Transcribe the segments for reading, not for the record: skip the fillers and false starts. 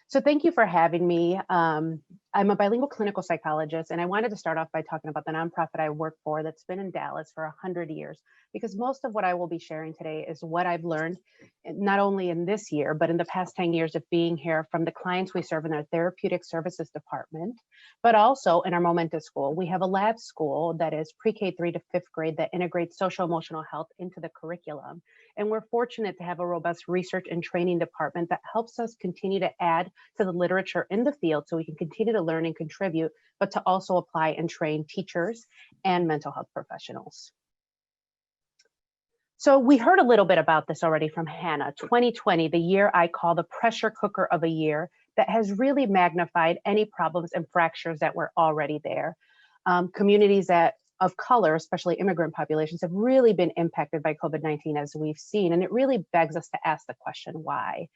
So thank you for having me. I'm a bilingual clinical psychologist, and I wanted to start off by talking about the nonprofit I work for that's been in Dallas for 100 years, because most of what I will be sharing today is what I've learned, not only in this year, but in the past 10 years of being here from the clients we serve in our therapeutic services department, but also in our Momentous school. We have a lab school that is pre-K 3 to 5th grade that integrates social emotional health into the curriculum. And we're fortunate to have a robust research and training department that helps us continue to add to the literature in the field so we can continue to learn and contribute, but to also apply and train teachers and mental health professionals. So we heard a little bit about this already from Hannah. 2020, the year I call the pressure cooker of a year that has really magnified any problems and fractures that were already there. Communities of color, especially immigrant populations, have really been impacted by COVID-19 as we've seen, and it really begs us to ask the question, why?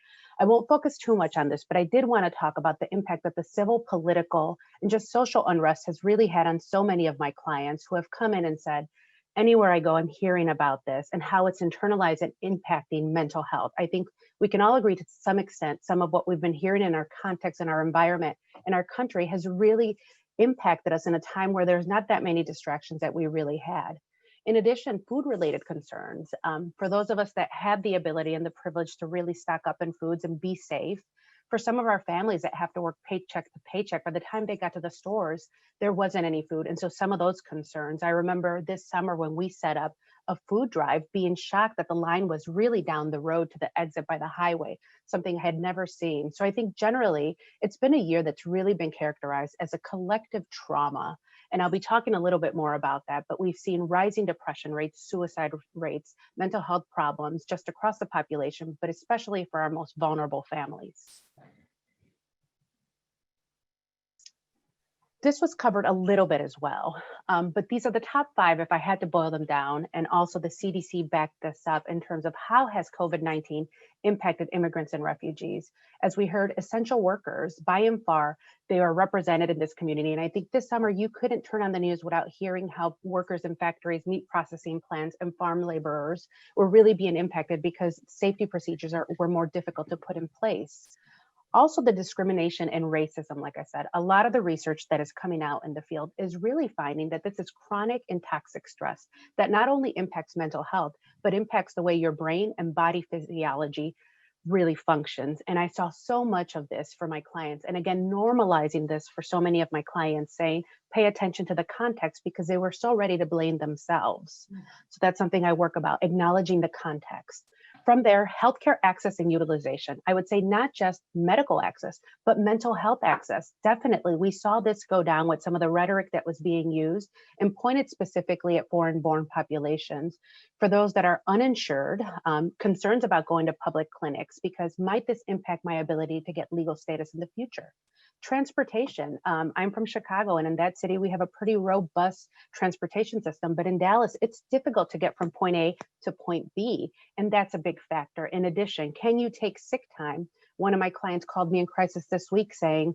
I won't focus too much on this, but I did want to talk about the impact that the civil, political, and just social unrest has really had on so many of my clients who have come in and said, anywhere I go, I'm hearing about this and how it's internalized and impacting mental health. I think we can all agree to some extent, some of what we've been hearing in our context and our environment in our country has really impacted us in a time where there's not that many distractions that we really had. In addition, food-related concerns. For those of us that had the ability and the privilege to really stock up in foods and be safe, for some of our families that have to work paycheck to paycheck, by the time they got to the stores, there wasn't any food. And so some of those concerns, I remember this summer when we set up a food drive, being shocked that the line was really down the road to the exit by the highway, something I had never seen. So I think generally it's been a year that's really been characterized as a collective trauma. And I'll be talking a little bit more about that, but we've seen rising depression rates, suicide rates, mental health problems just across the population, but especially for our most vulnerable families. This was covered a little bit as well, but these are the top 5 if I had to boil them down, and also the CDC backed this up in terms of how has COVID-19 impacted immigrants and refugees. As we heard, essential workers, by and far, they are represented in this community, and I think this summer you couldn't turn on the news without hearing how workers in factories, meat processing plants, and farm laborers were really being impacted because safety procedures were more difficult to put in place. Also, the discrimination and racism, like I said, a lot of the research that is coming out in the field is really finding that this is chronic and toxic stress that not only impacts mental health, but impacts the way your brain and body physiology really functions. And I saw so much of this for my clients. And again, normalizing this for so many of my clients, saying, pay attention to the context, because they were so ready to blame themselves. So that's something I work about, acknowledging the context. From there, healthcare access and utilization. I would say not just medical access, but mental health access. Definitely, we saw this go down with some of the rhetoric that was being used and pointed specifically at foreign-born populations. For those that are uninsured, concerns about going to public clinics, because might this impact my ability to get legal status in the future? Transportation. I'm from Chicago, and in that city, we have a pretty robust transportation system. But in Dallas, it's difficult to get from point A to point B, and that's a big factor. In addition, can you take sick time? One of my clients called me in crisis this week saying,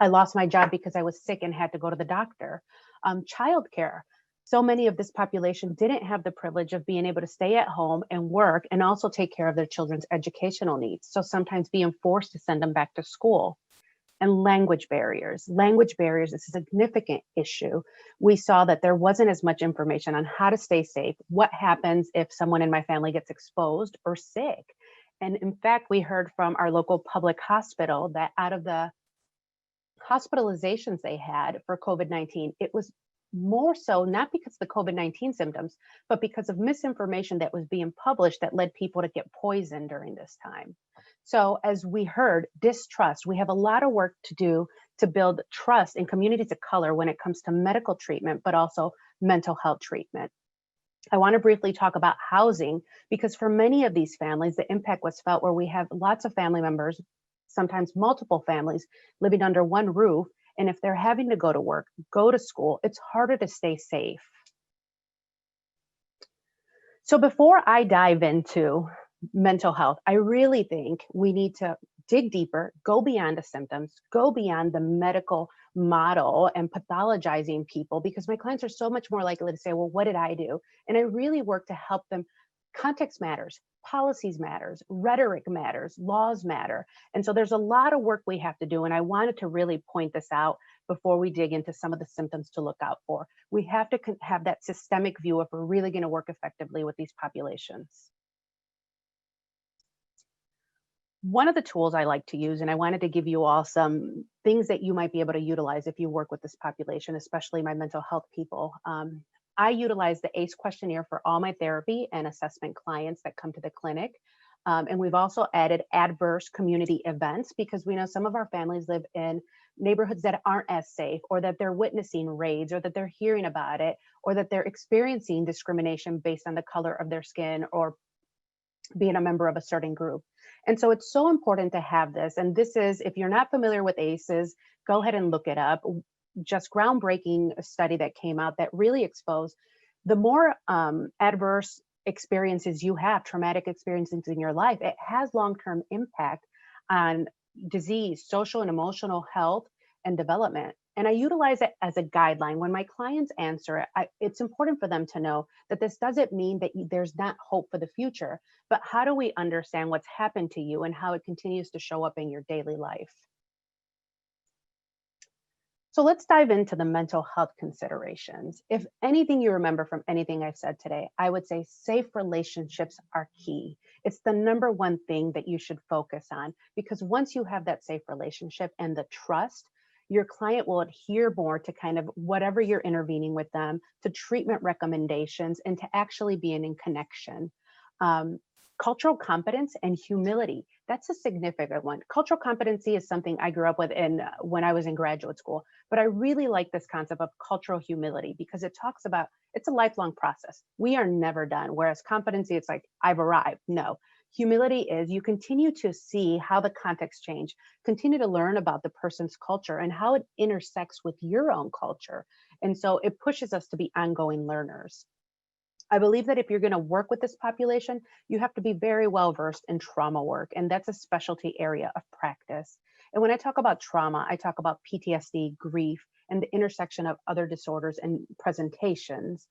I lost my job because I was sick and had to go to the doctor. Childcare. So many of this population didn't have the privilege of being able to stay at home and work and also take care of their children's educational needs. So sometimes being forced to send them back to school. And language barriers. Language barriers is a significant issue. We saw that there wasn't as much information on how to stay safe, what happens if someone in my family gets exposed or sick. And in fact, we heard from our local public hospital that out of the hospitalizations they had for COVID-19, it was more so not because of the COVID-19 symptoms, but because of misinformation that was being published that led people to get poisoned during this time. So as we heard, distrust, we have a lot of work to do to build trust in communities of color when it comes to medical treatment, but also mental health treatment. I want to briefly talk about housing, because for many of these families, the impact was felt where we have lots of family members, sometimes multiple families living under one roof. And if they're having to go to work, go to school, it's harder to stay safe. So before I dive into mental health, I really think we need to dig deeper, go beyond the symptoms, go beyond the medical model and pathologizing people, because my clients are so much more likely to say, well, what did I do? And I really work to help them context matters, policies matters, rhetoric matters, laws matter. And so there's a lot of work we have to do. And I wanted to really point this out before we dig into some of the symptoms to look out for. We have to have that systemic view if we're really going to work effectively with these populations. One of the tools I like to use, and I wanted to give you all some things that you might be able to utilize if you work with this population, especially my mental health people. I utilize the ACE questionnaire for all my therapy and assessment clients that come to the clinic. And we've also added adverse community events because we know some of our families live in neighborhoods that aren't as safe, or that they're witnessing raids, or that they're hearing about it, or that they're experiencing discrimination based on the color of their skin or being a member of a certain group. And so it's so important to have this. And this is, if you're not familiar with ACEs, go ahead and look it up. Just groundbreaking study that came out that really exposed the more adverse experiences you have, traumatic experiences in your life, it has long-term impact on disease, social and emotional health, and development. And I utilize it as a guideline. When my clients answer it, it's important for them to know that this doesn't mean that there's not hope for the future, but how do we understand what's happened to you and how it continues to show up in your daily life? So let's dive into the mental health considerations. If anything you remember from anything I've said today, I would say safe relationships are key. It's the number one thing that you should focus on, because once you have that safe relationship and the trust, your client will adhere more to kind of whatever you're intervening with them, to treatment recommendations, and to actually being in connection. Cultural competence and humility, that's a significant one. Cultural competency is something I grew up with when I was in graduate school, but I really like this concept of cultural humility because it talks about, it's a lifelong process. We are never done. Whereas competency, it's like, I've arrived. No, humility is you continue to see how the context change, continue to learn about the person's culture and how it intersects with your own culture. And so it pushes us to be ongoing learners. I believe that if you're going to work with this population, you have to be very well versed in trauma work, and that's a specialty area of practice. And when I talk about trauma, I talk about PTSD, grief, and the intersection of other disorders and presentations.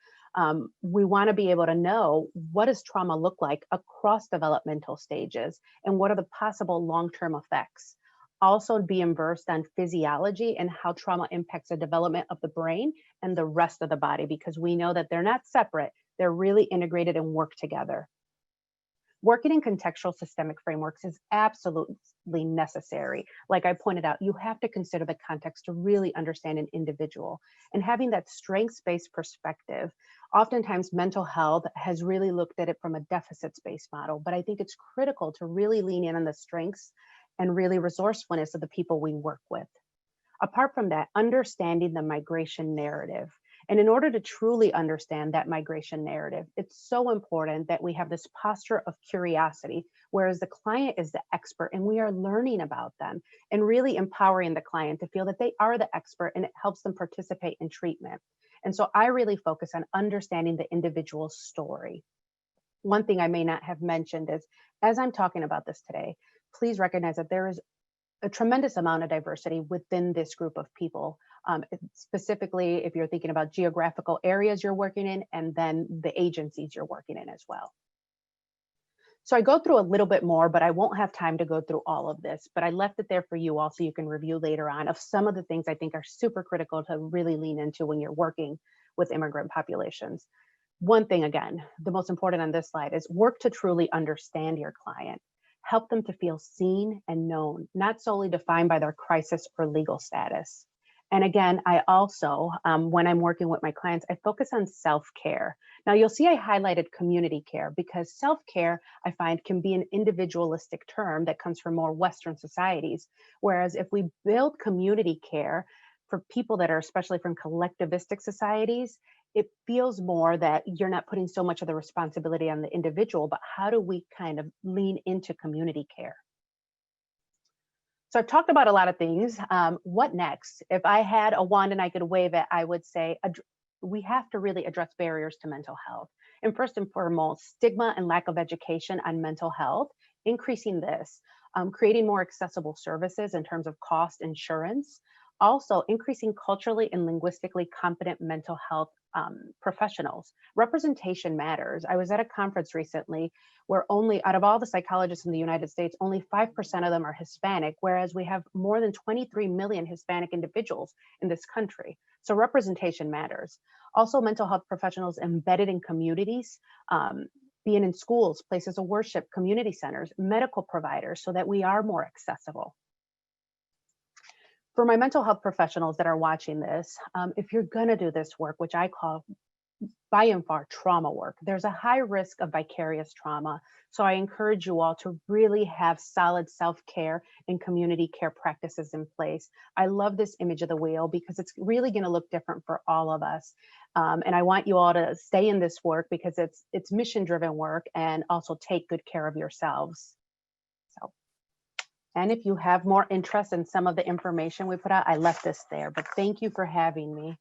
We want to be able to know, what does trauma look like across developmental stages, and what are the possible long-term effects? Also being versed on physiology and how trauma impacts the development of the brain and the rest of the body, because we know that they're not separate. They're really integrated and work together. Working in contextual systemic frameworks is absolutely necessary. Like I pointed out, you have to consider the context to really understand an individual. And having that strengths-based perspective, oftentimes mental health has really looked at it from a deficits-based model, but I think it's critical to really lean in on the strengths and really resourcefulness of the people we work with. Apart from that, understanding the migration narrative. And in order to truly understand that migration narrative, it's so important that we have this posture of curiosity, whereas the client is the expert and we are learning about them and really empowering the client to feel that they are the expert, and it helps them participate in treatment. And so I really focus on understanding the individual story. One thing I may not have mentioned is, as I'm talking about this today, please recognize that there is a tremendous amount of diversity within this group of people. Specifically, if you're thinking about geographical areas you're working in, and then the agencies you're working in as well. So I go through a little bit more, but I won't have time to go through all of this, but I left it there for you all so you can review later on of some of the things I think are super critical to really lean into when you're working with immigrant populations. One thing, again, the most important on this slide is work to truly understand your client. Help them to feel seen and known, not solely defined by their crisis or legal status. And again, I also, when I'm working with my clients, I focus on self-care. Now you'll see I highlighted community care because self-care, I find, can be an individualistic term that comes from more Western societies. Whereas if we build community care for people that are especially from collectivistic societies, it feels more that you're not putting so much of the responsibility on the individual, but how do we kind of lean into community care? So I've talked about a lot of things. What next? If I had a wand and I could wave it, I would say we have to really address barriers to mental health. And first and foremost, stigma and lack of education on mental health, increasing this, creating more accessible services in terms of cost, insurance, also increasing culturally and linguistically competent mental health professionals. Representation matters. I was at a conference recently where only out of all the psychologists in the United States, only 5% of them are Hispanic, whereas we have more than 23 million Hispanic individuals in this country. So representation matters. Also, mental health professionals embedded in communities, being in schools, places of worship, community centers, medical providers, so that we are more accessible. For my mental health professionals that are watching this, if you're going to do this work, which I call by and far trauma work, there's a high risk of vicarious trauma. So I encourage you all to really have solid self-care and community care practices in place. I love this image of the wheel because it's really going to look different for all of us. And I want you all to stay in this work because it's mission-driven work, and also take good care of yourselves. So. And if you have more interest in some of the information we put out, I left this there, but thank you for having me.